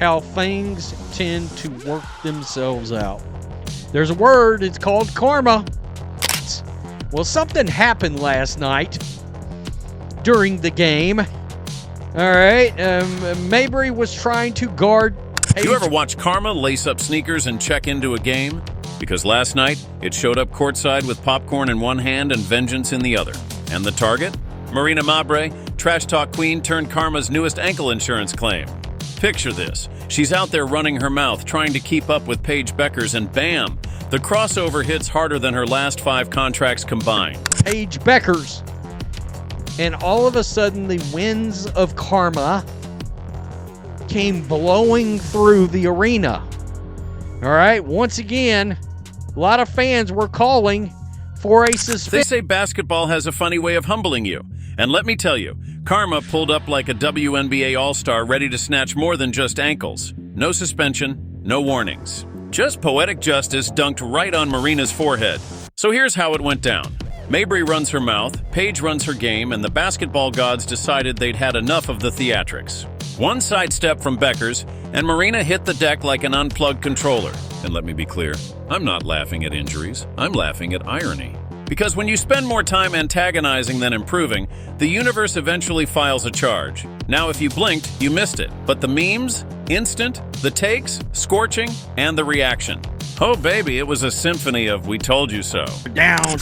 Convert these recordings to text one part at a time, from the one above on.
how things tend to work themselves out. There's a word, it's called karma. Well, something happened last night during the game. All right, Mabrey was trying to guard Paige. You ever watch karma lace up sneakers and check into a game? Because last night, it showed up courtside with popcorn in one hand and vengeance in the other. And the target? Marina Mabrey, trash talk queen turned karma's newest ankle insurance claim. Picture this. She's out there running her mouth, trying to keep up with Paige Bueckers, and bam! The crossover hits harder than her last 5 contracts combined. Paige Bueckers. And all of a sudden, the winds of karma came blowing through the arena. All right, once again, a lot of fans were calling for a suspension. They say basketball has a funny way of humbling you. And let me tell you, karma pulled up like a WNBA all-star ready to snatch more than just ankles. No suspension, no warnings. Just poetic justice dunked right on Marina's forehead. So here's how it went down. Mabrey runs her mouth, Paige runs her game, and the basketball gods decided they'd had enough of the theatrics. One sidestep from Bueckers, and Marina hit the deck like an unplugged controller. And let me be clear, I'm not laughing at injuries, I'm laughing at irony. Because when you spend more time antagonizing than improving, the universe eventually files a charge. Now, if you blinked, you missed it. But the memes, instant, the takes, scorching, and the reaction. Oh baby, it was a symphony of we told you so. Down.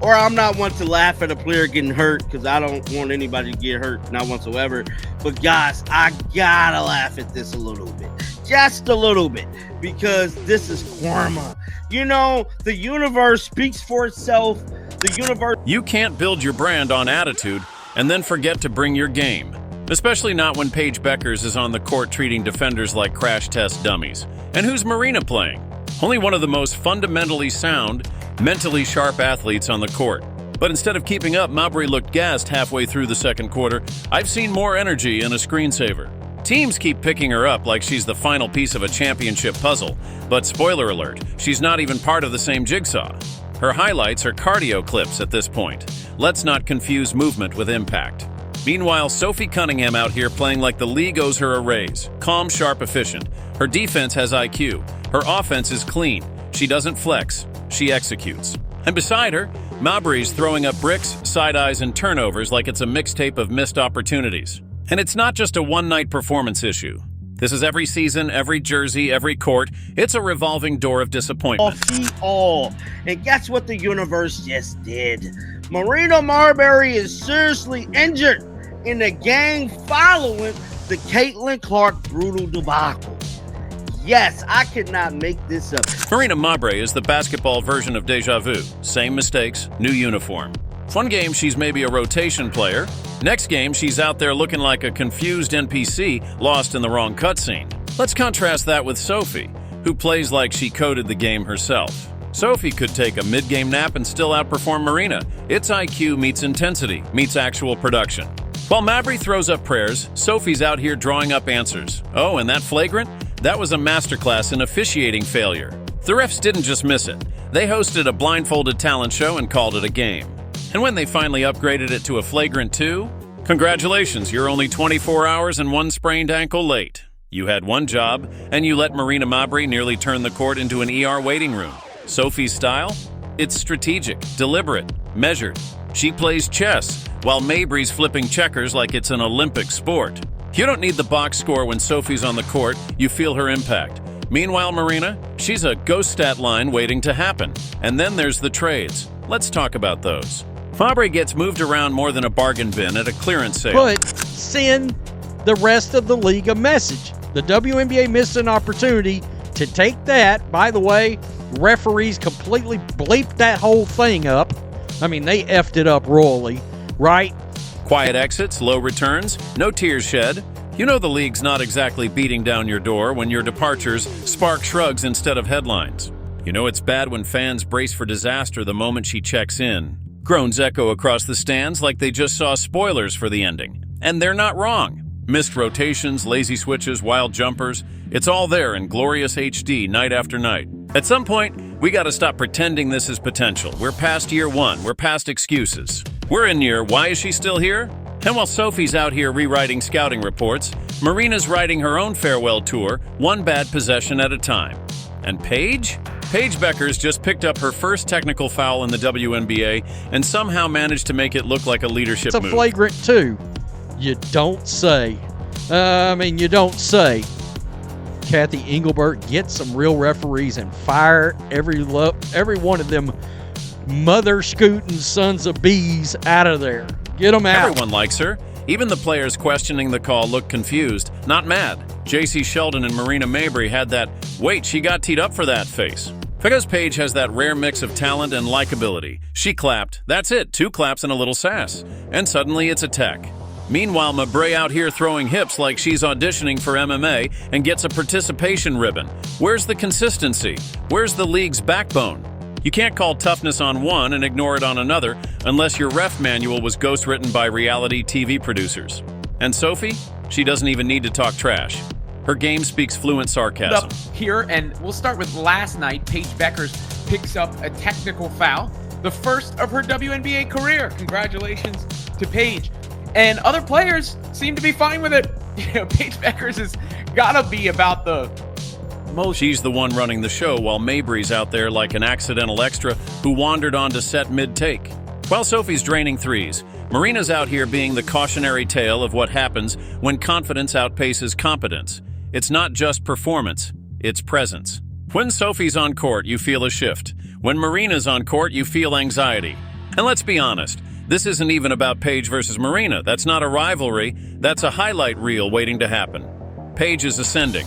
Or I'm not one to laugh at a player getting hurt because I don't want anybody to get hurt, not whatsoever. But guys, I gotta laugh at this a little bit. Just a little bit. Because this is karma. You know, the universe speaks for itself. The universe... You can't build your brand on attitude and then forget to bring your game. Especially not when Paige Bueckers is on the court treating defenders like crash test dummies. And who's Marina playing? Only one of the most fundamentally sound, mentally sharp athletes on the court. But instead of keeping up, Mabrey looked gassed halfway through the second quarter. I've seen more energy in a screensaver. Teams keep picking her up like she's the final piece of a championship puzzle. But spoiler alert, she's not even part of the same jigsaw. Her highlights are cardio clips at this point. Let's not confuse movement with impact. Meanwhile, Sophie Cunningham out here playing like the league owes her a raise. Calm, sharp, efficient. Her defense has IQ. Her offense is clean. She doesn't flex. She executes. And beside her, Mabrey's throwing up bricks, side-eyes, and turnovers like it's a mixtape of missed opportunities. And it's not just a one-night performance issue. This is every season, every jersey, every court. It's a revolving door of disappointment. And guess what the universe just did? Marina Mabrey is seriously injured in the game following the Caitlin Clark brutal debacle. Yes, I could not make this up. Marina Mabrey is the basketball version of deja vu. Same mistakes, new uniform. One game, she's maybe a rotation player. Next game, she's out there looking like a confused NPC lost in the wrong cutscene. Let's contrast that with Sophie, who plays like she coded the game herself. Sophie could take a mid-game nap and still outperform Marina. It's IQ meets intensity, meets actual production. While Mabrey throws up prayers, Sophie's out here drawing up answers. Oh, and that flagrant? That was a masterclass in officiating failure. The refs didn't just miss it. They hosted a blindfolded talent show and called it a game. And when they finally upgraded it to a flagrant 2, congratulations, you're only 24 hours and 1 sprained ankle late. You had one job, and you let Marina Mabrey nearly turn the court into an ER waiting room. Sophie's style? It's strategic, deliberate, measured. She plays chess, while Mabrey's flipping checkers like it's an Olympic sport. You don't need the box score when Sophie's on the court, you feel her impact. Meanwhile, Marina, she's a ghost stat line waiting to happen. And then there's the trades. Let's talk about those. Mabrey gets moved around more than a bargain bin at a clearance sale. But send the rest of the league a message. The WNBA missed an opportunity to take that. By the way, referees completely bleeped that whole thing up. I mean, they effed it up royally, right? Quiet exits, low returns, no tears shed. You know the league's not exactly beating down your door when your departures spark shrugs instead of headlines. You know it's bad when fans brace for disaster the moment she checks in. Groans echo across the stands like they just saw spoilers for the ending. And they're not wrong. Missed rotations, lazy switches, wild jumpers. It's all there in glorious HD night after night. At some point, we gotta stop pretending this is potential. We're past year 1. We're past excuses. We're in year, why is she still here? And while Sophie's out here rewriting scouting reports, Marina's writing her own farewell tour, one bad possession at a time. And Paige? Paige Bueckers just picked up her first technical foul in the WNBA and somehow managed to make it look like a leadership move. It's a flagrant 2. You don't say. You don't say. Kathy Engelbert, get some real referees and fire every one of them mother-scooting sons of bees out of there. Get them out. Everyone likes her. Even the players questioning the call looked confused, not mad. J.C. Sheldon and Marina Mabrey had that, wait, she got teed up for that face. Because Paige has that rare mix of talent and likability. She clapped. That's it, 2 claps and a little sass. And suddenly it's a tech. Meanwhile, Mabrey out here throwing hips like she's auditioning for MMA and gets a participation ribbon. Where's the consistency? Where's the league's backbone? You can't call toughness on one and ignore it on another unless your ref manual was ghostwritten by reality TV producers. And Sophie? She doesn't even need to talk trash. Her game speaks fluent sarcasm. Up here, and we'll start with last night. Paige Bueckers picks up a technical foul, the first of her WNBA career. Congratulations to Paige. And other players seem to be fine with it. Paige Bueckers has got to be about the most. She's the one running the show while Mabrey's out there like an accidental extra who wandered onto set mid-take. While Sophie's draining threes, Marina's out here being the cautionary tale of what happens when confidence outpaces competence. It's not just performance, it's presence. When Sophie's on court, you feel a shift. When Marina's on court, you feel anxiety. And let's be honest, this isn't even about Paige versus Marina. That's not a rivalry, that's a highlight reel waiting to happen. Paige is ascending.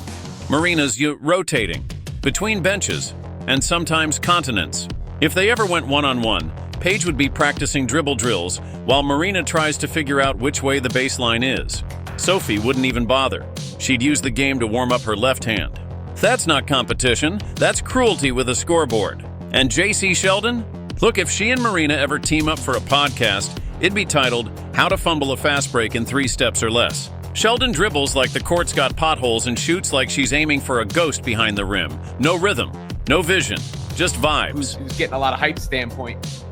Marina's rotating. Between benches, and sometimes continents. If they ever went one-on-one, Paige would be practicing dribble drills while Marina tries to figure out which way the baseline is. Sophie wouldn't even bother. She'd use the game to warm up her left hand. That's not competition, that's cruelty with a scoreboard. And J.C. Sheldon? Look, if she and Marina ever team up for a podcast, it'd be titled, How to Fumble a Fast Break in 3 Steps or Less. Sheldon dribbles like the court's got potholes and shoots like she's aiming for a ghost behind the rim. No rhythm, no vision, just vibes. Who's getting a lot of hype standpoint.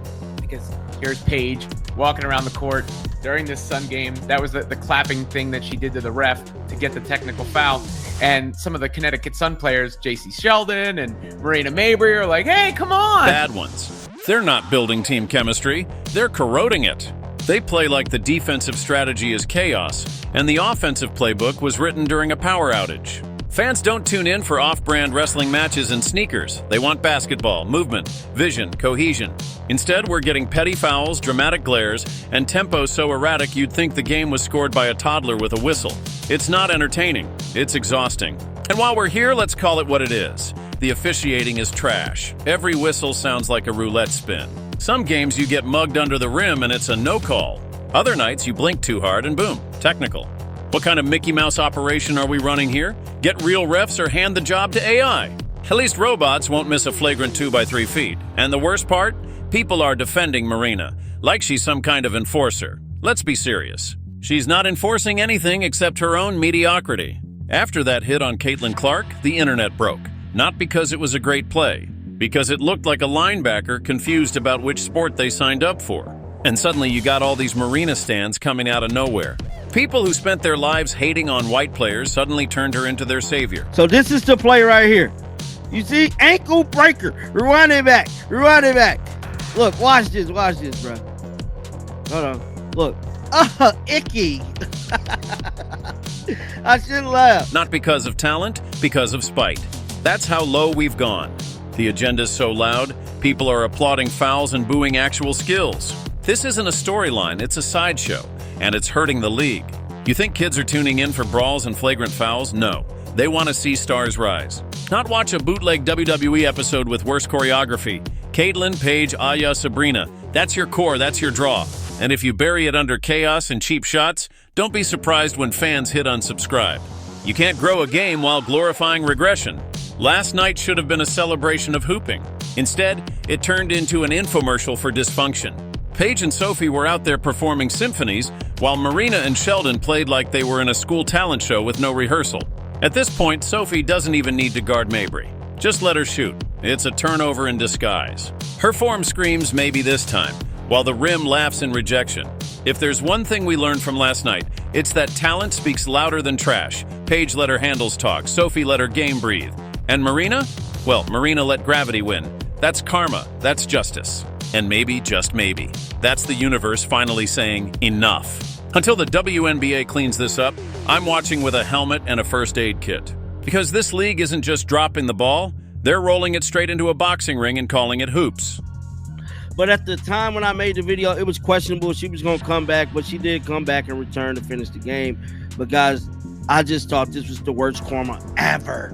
Because here's Paige walking around the court during this Sun game. That was the clapping thing that she did to the ref to get the technical foul. And some of the Connecticut Sun players, J.C. Sheldon and Marina Mabrey, are like, hey, come on. Bad ones. They're not building team chemistry. They're corroding it. They play like the defensive strategy is chaos, and the offensive playbook was written during a power outage. Fans don't tune in for off-brand wrestling matches and sneakers. They want basketball, movement, vision, cohesion. Instead, we're getting petty fouls, dramatic glares, and tempo so erratic you'd think the game was scored by a toddler with a whistle. It's not entertaining. It's exhausting. And while we're here, let's call it what it is. The officiating is trash. Every whistle sounds like a roulette spin. Some games you get mugged under the rim and it's a no call. Other nights you blink too hard and boom, technical. What kind of Mickey Mouse operation are we running here? Get real refs or hand the job to AI? At least robots won't miss a flagrant 2 by 3 feet. And the worst part? People are defending Marina, like she's some kind of enforcer. Let's be serious. She's not enforcing anything except her own mediocrity. After that hit on Caitlin Clark, the internet broke. Not because it was a great play, because it looked like a linebacker confused about which sport they signed up for. And suddenly you got all these Marina stands coming out of nowhere. People who spent their lives hating on white players suddenly turned her into their savior. So this is the play right here. You see? Ankle breaker. Rewind it back. Rewind it back. Look, watch this, bro. Hold on. Look. Icky. I shouldn't laugh. Not because of talent, because of spite. That's how low we've gone. The agenda's so loud, people are applauding fouls and booing actual skills. This isn't a storyline, it's a sideshow, and it's hurting the league. You think kids are tuning in for brawls and flagrant fouls? No. They want to see stars rise. Not watch a bootleg WWE episode with worse choreography. Caitlin, Paige, Aya, Sabrina. That's your core, that's your draw. And if you bury it under chaos and cheap shots, don't be surprised when fans hit unsubscribe. You can't grow a game while glorifying regression. Last night should have been a celebration of hooping. Instead, it turned into an infomercial for dysfunction. Paige and Sophie were out there performing symphonies, while Marina and Sheldon played like they were in a school talent show with no rehearsal. At this point, Sophie doesn't even need to guard Mabrey. Just let her shoot. It's a turnover in disguise. Her form screams maybe this time, while the rim laughs in rejection. If there's one thing we learned from last night, it's that talent speaks louder than trash. Paige let her handles talk. Sophie let her game breathe. And Marina? Well, Marina let gravity win. That's karma. That's justice. And maybe, just maybe, that's the universe finally saying enough. Until the WNBA cleans this up, I'm watching with a helmet and a first aid kit. Because this league isn't just dropping the ball, they're rolling it straight into a boxing ring and calling it hoops. But at the time when I made the video, it was questionable. She was going to come back, but she did come back and return to finish the game. But guys, I just thought this was the worst karma ever.